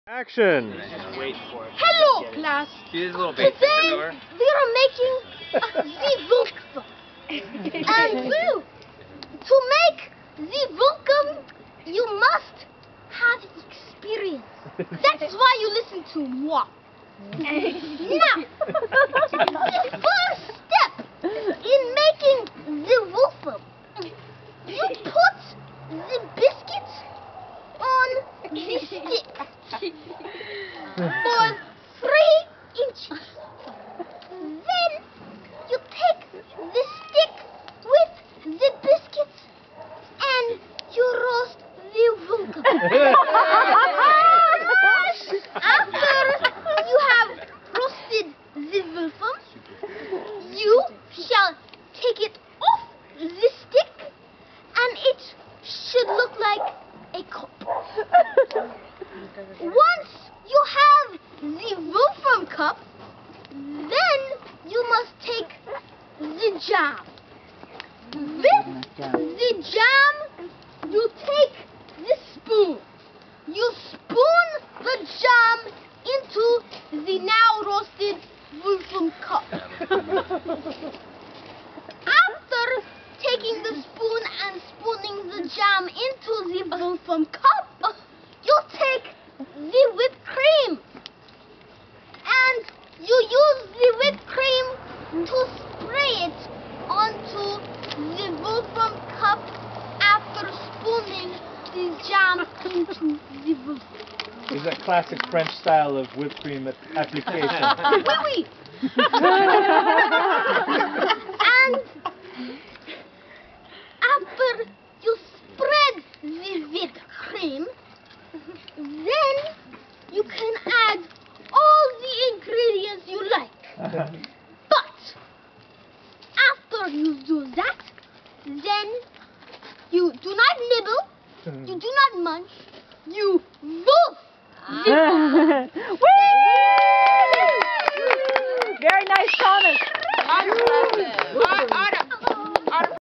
Action! Wait for it. Hello, class. See this little bait Today everywhere? we are making the Vulkum. And to make the Vulkum, you must have experience. That's why you listen to moi. Now, the first step in making the Vulkum, you put the biscuits on the stick for 3 inches. Then you take the stick with the biscuits and you roast the Vulkum. After you have roasted the Vulkum, you shall take it off the stick and it should look like a cup. Once you have the Vulkum cup, then you must take the jam. With the jam, you take the spoon. You spoon the jam into the now roasted Vulkum cup. After taking the spoon and spooning the jam into the Vulkum cup, you take the whipped cream. And you use the whipped cream to spray it onto the Vulkum cup after spooning the jam into the Vulkum. Is that classic French style of whipped cream application? Oui, oui. And after you spread the whipped cream, then you can add all the ingredients you like. But after you do that, then you do not nibble, you do not munch, you wolf. Woo!